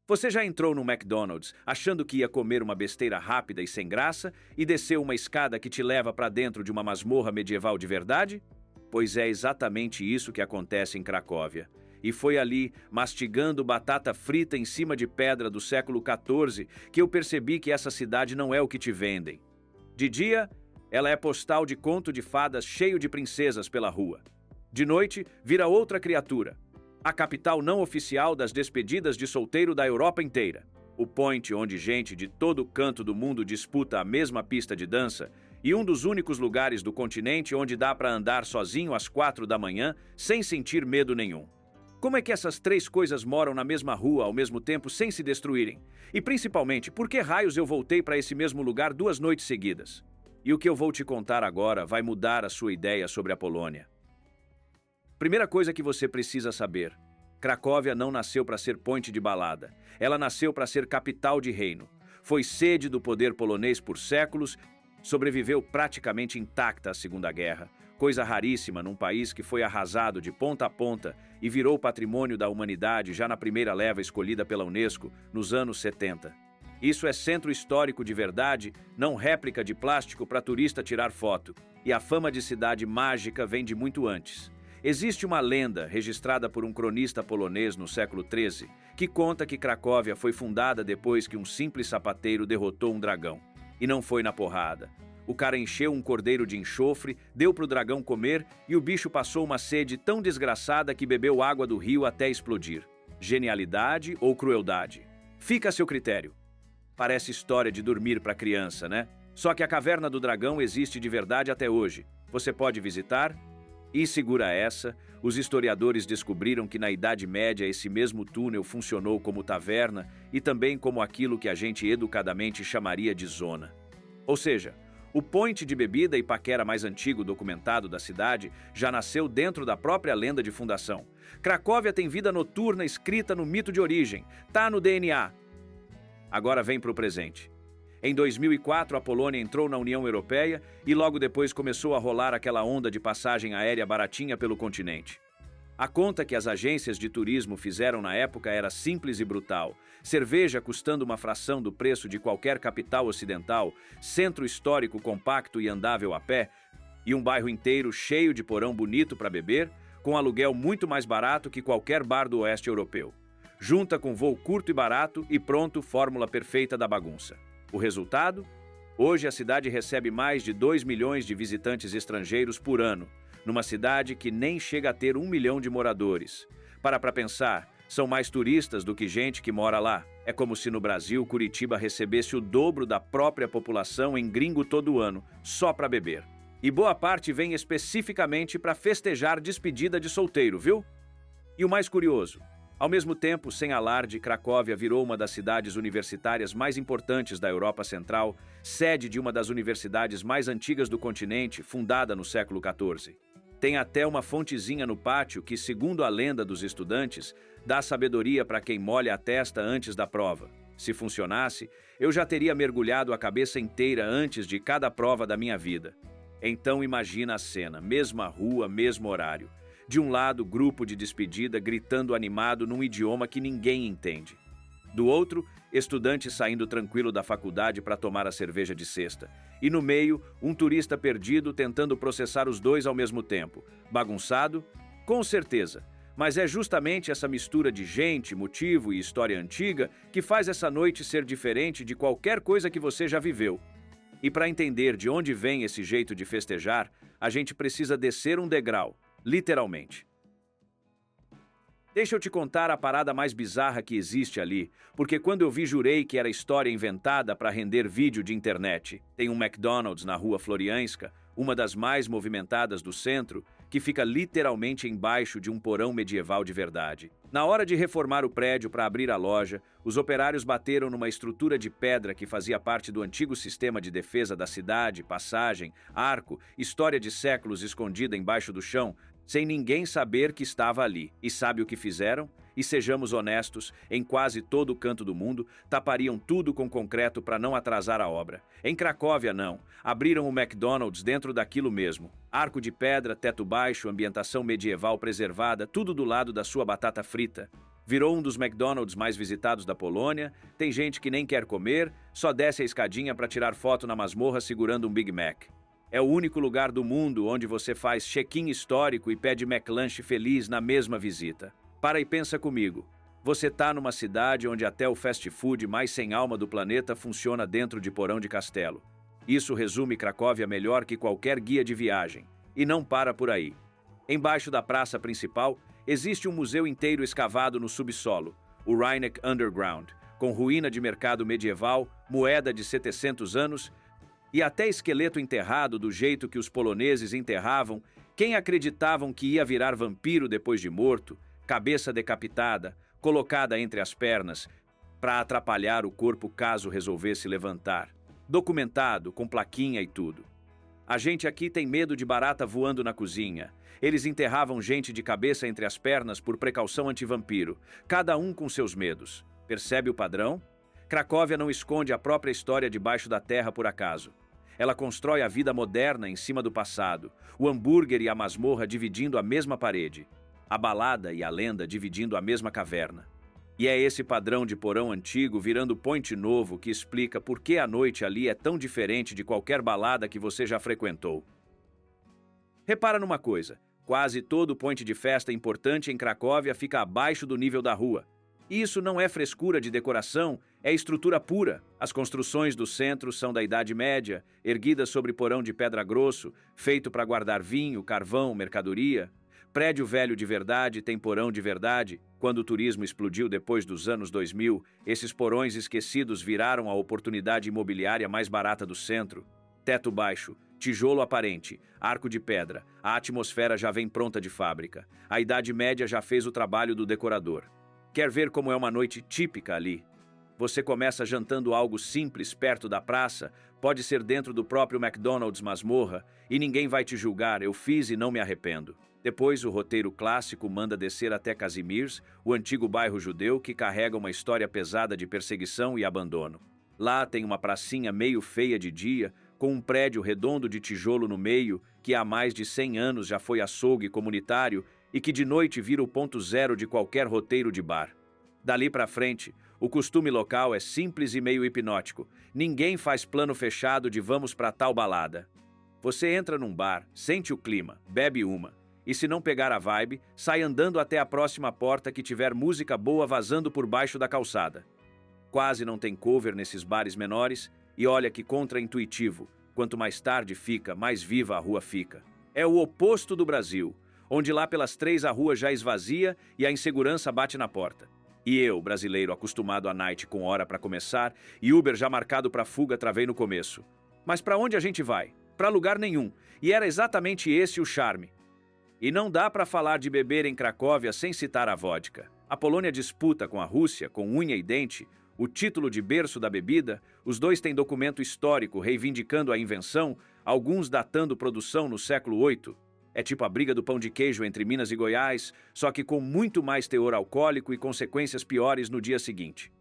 Você já entrou no McDonald's achando que ia comer uma besteira rápida e sem graça e desceu uma escada que te leva para dentro de uma masmorra medieval de verdade? Pois é exatamente isso que acontece em Cracóvia. E foi ali, mastigando batata frita em cima de pedra do século XIV, que eu percebi que essa cidade não é o que te vendem. De dia, ela é postal de conto de fadas cheio de princesas pela rua. De noite, vira outra criatura. A capital não oficial das despedidas de solteiro da Europa inteira. O point onde gente de todo canto do mundo disputa a mesma pista de dança e um dos únicos lugares do continente onde dá para andar sozinho às 4 da manhã sem sentir medo nenhum. Como é que essas três coisas moram na mesma rua ao mesmo tempo sem se destruírem? E principalmente, por que raios eu voltei para esse mesmo lugar 2 noites seguidas? E o que eu vou te contar agora vai mudar a sua ideia sobre a Polônia. Primeira coisa que você precisa saber: Cracóvia não nasceu para ser ponte de balada. Ela nasceu para ser capital de reino. Foi sede do poder polonês por séculos, sobreviveu praticamente intacta à Segunda Guerra, coisa raríssima num país que foi arrasado de ponta a ponta e virou patrimônio da humanidade já na primeira leva escolhida pela Unesco nos anos 70. Isso é centro histórico de verdade, não réplica de plástico para turista tirar foto. E a fama de cidade mágica vem de muito antes. Existe uma lenda, registrada por um cronista polonês no século XIII, que conta que Cracóvia foi fundada depois que um simples sapateiro derrotou um dragão. E não foi na porrada. O cara encheu um cordeiro de enxofre, deu para o dragão comer e o bicho passou uma sede tão desgraçada que bebeu água do rio até explodir. Genialidade ou crueldade? Fica a seu critério. Parece história de dormir para criança, né? Só que a Caverna do Dragão existe de verdade até hoje. Você pode visitar? E segura essa, os historiadores descobriram que na Idade Média esse mesmo túnel funcionou como taverna e também como aquilo que a gente educadamente chamaria de zona. Ou seja, o point de bebida e paquera mais antigo documentado da cidade já nasceu dentro da própria lenda de fundação. Cracóvia tem vida noturna escrita no mito de origem, tá no DNA. Agora vem para o presente. Em 2004, a Polônia entrou na União Europeia e logo depois começou a rolar aquela onda de passagem aérea baratinha pelo continente. A conta que as agências de turismo fizeram na época era simples e brutal. Cerveja custando uma fração do preço de qualquer capital ocidental, centro histórico compacto e andável a pé, e um bairro inteiro cheio de porão bonito para beber, com aluguel muito mais barato que qualquer bar do oeste europeu. Junta com voo curto e barato e pronto, fórmula perfeita da bagunça. O resultado? Hoje a cidade recebe mais de 2 milhões de visitantes estrangeiros por ano, numa cidade que nem chega a ter 1 milhão de moradores. Para pensar, são mais turistas do que gente que mora lá. É como se no Brasil Curitiba recebesse o dobro da própria população em gringo todo ano, só para beber. E boa parte vem especificamente para festejar despedida de solteiro, viu? E o mais curioso: ao mesmo tempo, sem alarde, Cracóvia virou uma das cidades universitárias mais importantes da Europa Central, sede de uma das universidades mais antigas do continente, fundada no século XIV. Tem até uma fontezinha no pátio que, segundo a lenda dos estudantes, dá sabedoria para quem molha a testa antes da prova. Se funcionasse, eu já teria mergulhado a cabeça inteira antes de cada prova da minha vida. Então imagina a cena, mesma rua, mesmo horário. De um lado, grupo de despedida gritando animado num idioma que ninguém entende. Do outro, estudante saindo tranquilo da faculdade para tomar a cerveja de sexta. E no meio, um turista perdido tentando processar os dois ao mesmo tempo. Bagunçado? Com certeza. Mas é justamente essa mistura de gente, motivo e história antiga que faz essa noite ser diferente de qualquer coisa que você já viveu. E para entender de onde vem esse jeito de festejar, a gente precisa descer um degrau. Literalmente. Deixa eu te contar a parada mais bizarra que existe ali, porque quando eu vi jurei que era história inventada para render vídeo de internet. Tem um McDonald's na rua Florianska, uma das mais movimentadas do centro, que fica literalmente embaixo de um porão medieval de verdade. Na hora de reformar o prédio para abrir a loja, os operários bateram numa estrutura de pedra que fazia parte do antigo sistema de defesa da cidade, passagem, arco, história de séculos escondida embaixo do chão, sem ninguém saber que estava ali. E sabe o que fizeram? E sejamos honestos, em quase todo o canto do mundo, tapariam tudo com concreto para não atrasar a obra. Em Cracóvia, não. Abriram o McDonald's dentro daquilo mesmo. Arco de pedra, teto baixo, ambientação medieval preservada, tudo do lado da sua batata frita. Virou um dos McDonald's mais visitados da Polônia, tem gente que nem quer comer, só desce a escadinha para tirar foto na masmorra segurando um Big Mac. É o único lugar do mundo onde você faz check-in histórico e pede McLanche feliz na mesma visita. Para e pensa comigo. Você tá numa cidade onde até o fast food mais sem alma do planeta funciona dentro de porão de castelo. Isso resume Cracóvia melhor que qualquer guia de viagem. E não para por aí. Embaixo da praça principal, existe um museu inteiro escavado no subsolo, o Rheineck Underground, com ruína de mercado medieval, moeda de 700 anos e até esqueleto enterrado do jeito que os poloneses enterravam quem acreditavam que ia virar vampiro depois de morto, cabeça decapitada, colocada entre as pernas, para atrapalhar o corpo caso resolvesse levantar. Documentado, com plaquinha e tudo. A gente aqui tem medo de barata voando na cozinha. Eles enterravam gente de cabeça entre as pernas por precaução antivampiro, cada um com seus medos. Percebe o padrão? Cracóvia não esconde a própria história debaixo da terra por acaso. Ela constrói a vida moderna em cima do passado, o hambúrguer e a masmorra dividindo a mesma parede, a balada e a lenda dividindo a mesma caverna. E é esse padrão de porão antigo virando point novo que explica por que a noite ali é tão diferente de qualquer balada que você já frequentou. Repara numa coisa, quase todo point de festa importante em Cracóvia fica abaixo do nível da rua. Isso não é frescura de decoração, é estrutura pura. As construções do centro são da Idade Média, erguidas sobre porão de pedra grosso, feito para guardar vinho, carvão, mercadoria. Prédio velho de verdade tem porão de verdade. Quando o turismo explodiu depois dos anos 2000, esses porões esquecidos viraram a oportunidade imobiliária mais barata do centro. Teto baixo, tijolo aparente, arco de pedra, a atmosfera já vem pronta de fábrica. A Idade Média já fez o trabalho do decorador. Quer ver como é uma noite típica ali? Você começa jantando algo simples perto da praça, pode ser dentro do próprio McDonald's masmorra, e ninguém vai te julgar, eu fiz e não me arrependo. Depois, o roteiro clássico manda descer até Kazimierz, o antigo bairro judeu que carrega uma história pesada de perseguição e abandono. Lá tem uma pracinha meio feia de dia, com um prédio redondo de tijolo no meio, que há mais de 100 anos já foi açougue comunitário e que de noite vira o ponto zero de qualquer roteiro de bar. Dali para frente, o costume local é simples e meio hipnótico. Ninguém faz plano fechado de vamos para tal balada. Você entra num bar, sente o clima, bebe uma, e se não pegar a vibe, sai andando até a próxima porta que tiver música boa vazando por baixo da calçada. Quase não tem cover nesses bares menores, e olha que contra-intuitivo, quanto mais tarde fica, mais viva a rua fica. É o oposto do Brasil, onde lá pelas 3 a rua já esvazia e a insegurança bate na porta. E eu, brasileiro acostumado a night com hora para começar e Uber já marcado para fuga, travei no começo. Mas para onde a gente vai? Para lugar nenhum, e era exatamente esse o charme. E não dá para falar de beber em Cracóvia sem citar a vodka. A Polônia disputa com a Rússia, com unha e dente, o título de berço da bebida. Os dois têm documento histórico reivindicando a invenção, alguns datando produção no século VIII. É tipo a briga do pão de queijo entre Minas e Goiás, só que com muito mais teor alcoólico e consequências piores no dia seguinte.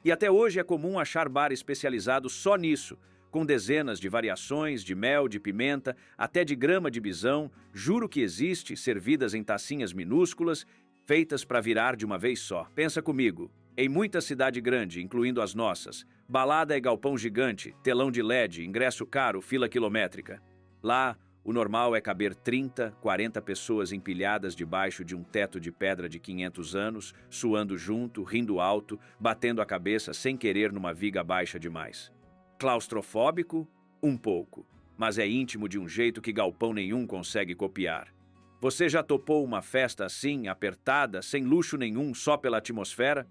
E até hoje é comum achar bar especializado só nisso, com dezenas de variações de mel, de pimenta, até de grama de bisão, juro que existe, servidas em tacinhas minúsculas, feitas para virar de uma vez só. Pensa comigo, em muita cidade grande, incluindo as nossas, balada é galpão gigante, telão de LED, ingresso caro, fila quilométrica. Lá, o normal é caber 30, 40 pessoas empilhadas debaixo de um teto de pedra de 500 anos, suando junto, rindo alto, batendo a cabeça sem querer numa viga baixa demais. Claustrofóbico? Um pouco, mas é íntimo de um jeito que galpão nenhum consegue copiar. Você já topou uma festa assim, apertada, sem luxo nenhum, só pela atmosfera?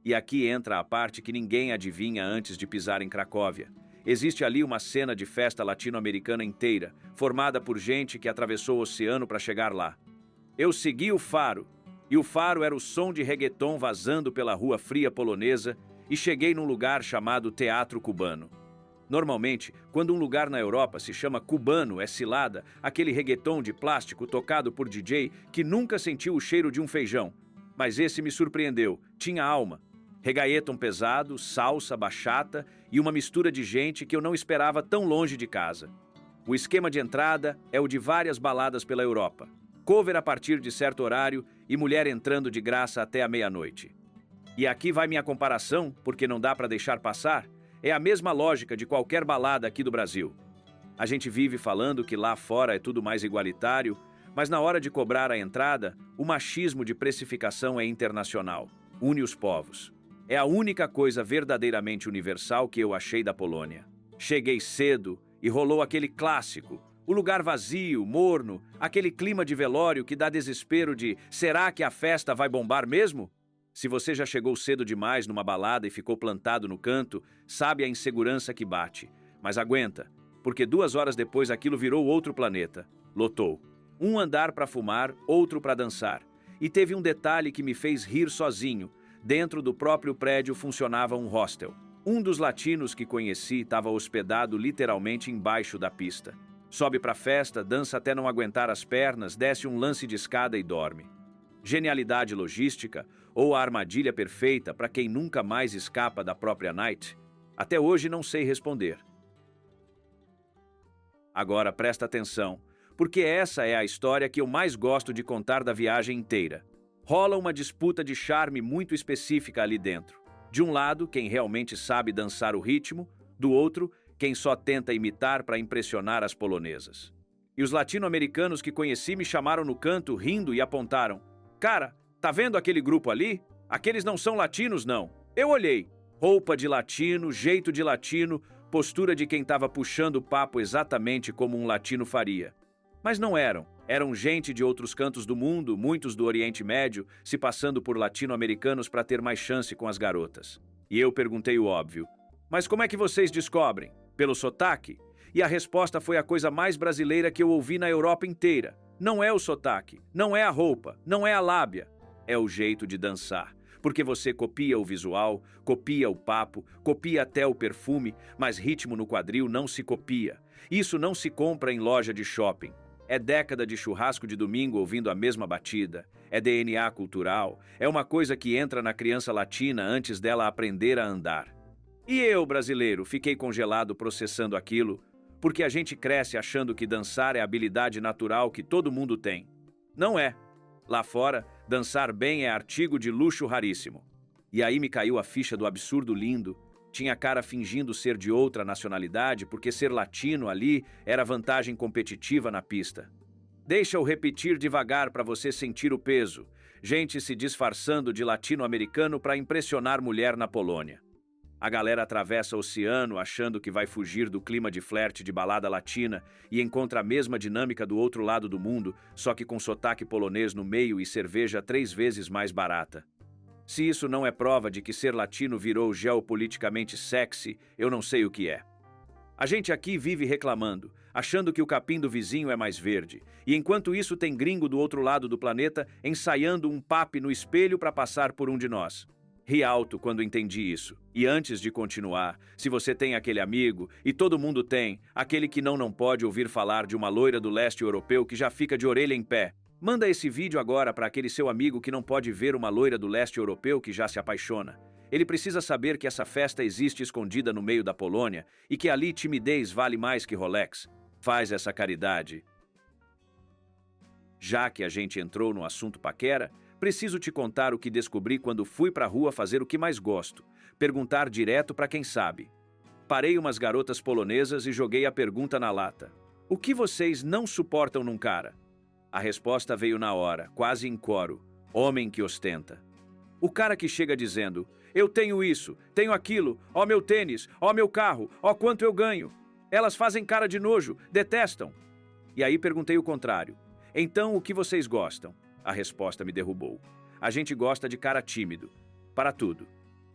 E aqui entra a parte que ninguém adivinha antes de pisar em Cracóvia. Existe ali uma cena de festa latino-americana inteira, formada por gente que atravessou o oceano para chegar lá. Eu segui o faro, e o faro era o som de reggaeton vazando pela rua fria polonesa, e cheguei num lugar chamado Teatro Cubano. Normalmente, quando um lugar na Europa se chama cubano, é cilada, aquele reggaeton de plástico tocado por DJ que nunca sentiu o cheiro de um feijão. Mas esse me surpreendeu, tinha alma. Reggaeton pesado, salsa, bachata e uma mistura de gente que eu não esperava tão longe de casa. O esquema de entrada é o de várias baladas pela Europa. Cover a partir de certo horário e mulher entrando de graça até a meia-noite. E aqui vai minha comparação, porque não dá para deixar passar. É a mesma lógica de qualquer balada aqui do Brasil. A gente vive falando que lá fora é tudo mais igualitário, mas na hora de cobrar a entrada, o machismo de precificação é internacional, une os povos. É a única coisa verdadeiramente universal que eu achei da Polônia. Cheguei cedo e rolou aquele clássico, o lugar vazio, morno, aquele clima de velório que dá desespero de será que a festa vai bombar mesmo? Se você já chegou cedo demais numa balada e ficou plantado no canto, sabe a insegurança que bate. Mas aguenta, porque 2 horas depois aquilo virou outro planeta. Lotou. Um andar para fumar, outro para dançar. E teve um detalhe que me fez rir sozinho. Dentro do próprio prédio funcionava um hostel. Um dos latinos que conheci estava hospedado literalmente embaixo da pista. Sobe para a festa, dança até não aguentar as pernas, desce um lance de escada e dorme. Genialidade logística ou a armadilha perfeita para quem nunca mais escapa da própria night? Até hoje não sei responder. Agora presta atenção, porque essa é a história que eu mais gosto de contar da viagem inteira. Rola uma disputa de charme muito específica ali dentro. De um lado, quem realmente sabe dançar o ritmo, do outro, quem só tenta imitar para impressionar as polonesas. E os latino-americanos que conheci me chamaram no canto, rindo, e apontaram: "Cara, tá vendo aquele grupo ali? Aqueles não são latinos, não." Eu olhei. Roupa de latino, jeito de latino, postura de quem estava puxando o papo exatamente como um latino faria. Mas não eram. Eram gente de outros cantos do mundo, muitos do Oriente Médio, se passando por latino-americanos para ter mais chance com as garotas. E eu perguntei o óbvio: "Mas como é que vocês descobrem? Pelo sotaque?" E a resposta foi a coisa mais brasileira que eu ouvi na Europa inteira. Não é o sotaque, não é a roupa, não é a lábia. É o jeito de dançar. Porque você copia o visual, copia o papo, copia até o perfume, mas ritmo no quadril não se copia. Isso não se compra em loja de shopping. É década de churrasco de domingo ouvindo a mesma batida. É DNA cultural. É uma coisa que entra na criança latina antes dela aprender a andar. E eu, brasileiro, fiquei congelado processando aquilo, porque a gente cresce achando que dançar é a habilidade natural que todo mundo tem. Não é. Lá fora, dançar bem é artigo de luxo raríssimo. E aí me caiu a ficha do absurdo lindo. Tinha cara fingindo ser de outra nacionalidade porque ser latino ali era vantagem competitiva na pista. Deixa eu repetir devagar para você sentir o peso. Gente se disfarçando de latino-americano para impressionar mulher na Polônia. A galera atravessa o oceano achando que vai fugir do clima de flerte de balada latina e encontra a mesma dinâmica do outro lado do mundo, só que com sotaque polonês no meio e cerveja 3 vezes mais barata. Se isso não é prova de que ser latino virou geopoliticamente sexy, eu não sei o que é. A gente aqui vive reclamando, achando que o capim do vizinho é mais verde, e enquanto isso tem gringo do outro lado do planeta ensaiando um papo no espelho para passar por um de nós. Ri alto quando entendi isso. E antes de continuar, se você tem aquele amigo, e todo mundo tem, aquele que não pode ouvir falar de uma loira do leste europeu que já fica de orelha em pé, manda esse vídeo agora para aquele seu amigo que não pode ver uma loira do leste europeu que já se apaixona. Ele precisa saber que essa festa existe escondida no meio da Polônia e que ali timidez vale mais que Rolex. Faz essa caridade. Já que a gente entrou no assunto paquera, preciso te contar o que descobri quando fui pra rua fazer o que mais gosto, perguntar direto pra quem sabe. Parei umas garotas polonesas e joguei a pergunta na lata. O que vocês não suportam num cara? A resposta veio na hora, quase em coro. Homem que ostenta. O cara que chega dizendo: eu tenho isso, tenho aquilo, ó meu tênis, ó meu carro, ó quanto eu ganho. Elas fazem cara de nojo, detestam. E aí perguntei o contrário. Então o que vocês gostam? A resposta me derrubou. A gente gosta de cara tímido. Para tudo.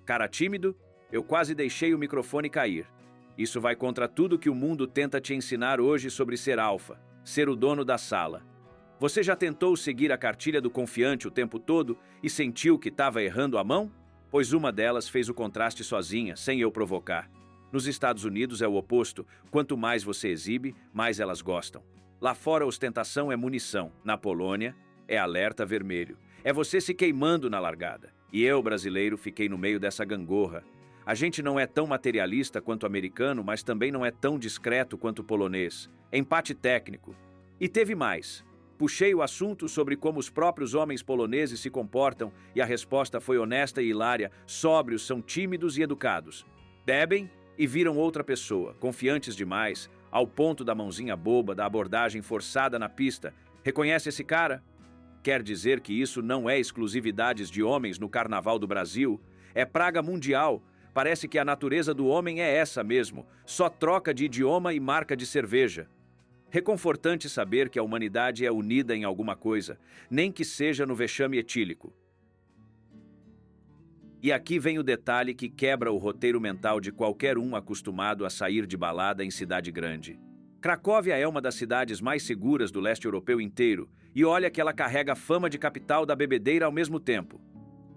Cara tímido? Eu quase deixei o microfone cair. Isso vai contra tudo que o mundo tenta te ensinar hoje sobre ser alfa, ser o dono da sala. Você já tentou seguir a cartilha do confiante o tempo todo e sentiu que estava errando a mão? Pois uma delas fez o contraste sozinha, sem eu provocar. Nos Estados Unidos é o oposto. Quanto mais você exibe, mais elas gostam. Lá fora, ostentação é munição. Na Polônia, é alerta vermelho. É você se queimando na largada. E eu, brasileiro, fiquei no meio dessa gangorra. A gente não é tão materialista quanto o americano, mas também não é tão discreto quanto o polonês. Empate técnico. E teve mais. Puxei o assunto sobre como os próprios homens poloneses se comportam e a resposta foi honesta e hilária: sóbrios são tímidos e educados. Bebem e viram outra pessoa, confiantes demais, ao ponto da mãozinha boba, da abordagem forçada na pista. Reconhece esse cara? Quer dizer que isso não é exclusividades de homens no Carnaval do Brasil? É praga mundial. Parece que a natureza do homem é essa mesmo, só troca de idioma e marca de cerveja. Reconfortante saber que a humanidade é unida em alguma coisa, nem que seja no vexame etílico. E aqui vem o detalhe que quebra o roteiro mental de qualquer um acostumado a sair de balada em cidade grande. Cracóvia é uma das cidades mais seguras do leste europeu inteiro, e olha que ela carrega a fama de capital da bebedeira ao mesmo tempo.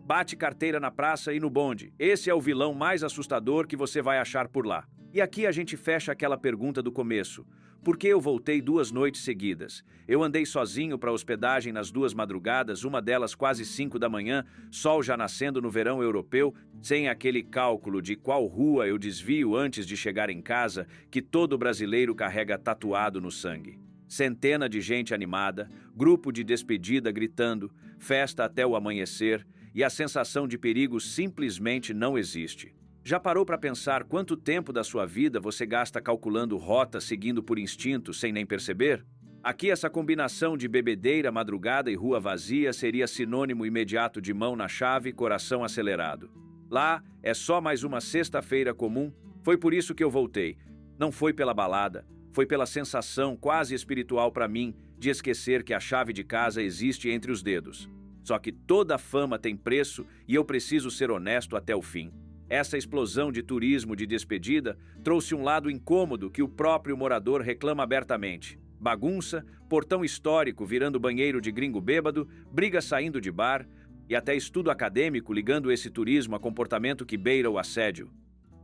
Bate carteira na praça e no bonde. Esse é o vilão mais assustador que você vai achar por lá. E aqui a gente fecha aquela pergunta do começo. Por que eu voltei 2 noites seguidas? Eu andei sozinho para hospedagem nas 2 madrugadas, uma delas quase 5 da manhã, sol já nascendo no verão europeu, sem aquele cálculo de qual rua eu desvio antes de chegar em casa, que todo brasileiro carrega tatuado no sangue. Centena de gente animada, grupo de despedida gritando, festa até o amanhecer, e a sensação de perigo simplesmente não existe. Já parou para pensar quanto tempo da sua vida você gasta calculando rota seguindo por instinto sem nem perceber? Aqui essa combinação de bebedeira, madrugada e rua vazia seria sinônimo imediato de mão na chave, coração acelerado. Lá é só mais uma sexta-feira comum. Foi por isso que eu voltei. Não foi pela balada, foi pela sensação quase espiritual para mim de esquecer que a chave de casa existe entre os dedos. Só que toda fama tem preço e eu preciso ser honesto até o fim. Essa explosão de turismo de despedida trouxe um lado incômodo que o próprio morador reclama abertamente. Bagunça, portão histórico virando banheiro de gringo bêbado, briga saindo de bar e até estudo acadêmico ligando esse turismo a comportamento que beira o assédio.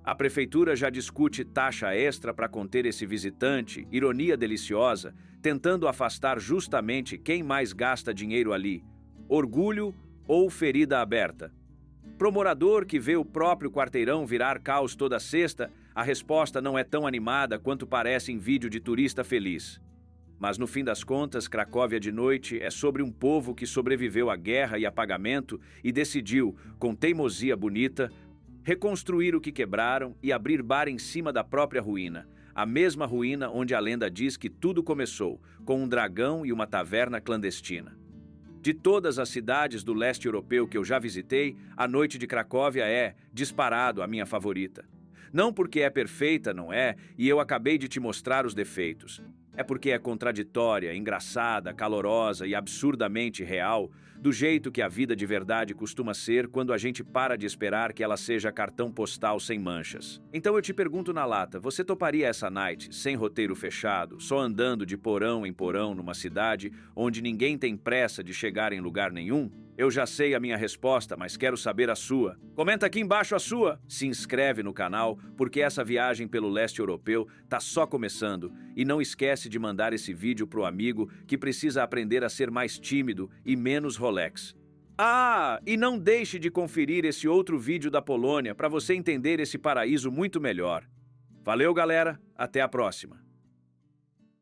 A prefeitura já discute taxa extra para conter esse visitante, ironia deliciosa, tentando afastar justamente quem mais gasta dinheiro ali. Orgulho ou ferida aberta? Pro morador que vê o próprio quarteirão virar caos toda sexta, a resposta não é tão animada quanto parece em vídeo de turista feliz. Mas no fim das contas, Cracóvia de noite é sobre um povo que sobreviveu à guerra e apagamento e decidiu, com teimosia bonita, reconstruir o que quebraram e abrir bar em cima da própria ruína. A mesma ruína onde a lenda diz que tudo começou, com um dragão e uma taverna clandestina. De todas as cidades do leste europeu que eu já visitei, a noite de Cracóvia é, disparado, a minha favorita. Não porque é perfeita, não é, e eu acabei de te mostrar os defeitos. É porque é contraditória, engraçada, calorosa e absurdamente real, do jeito que a vida de verdade costuma ser quando a gente para de esperar que ela seja cartão postal sem manchas. Então eu te pergunto na lata, você toparia essa night, sem roteiro fechado, só andando de porão em porão numa cidade onde ninguém tem pressa de chegar em lugar nenhum? Eu já sei a minha resposta, mas quero saber a sua. Comenta aqui embaixo a sua. Se inscreve no canal, porque essa viagem pelo leste europeu tá só começando. E não esquece de mandar esse vídeo pro amigo que precisa aprender a ser mais tímido e menos Rolex. Ah, e não deixe de conferir esse outro vídeo da Polônia para você entender esse paraíso muito melhor. Valeu, galera. Até a próxima.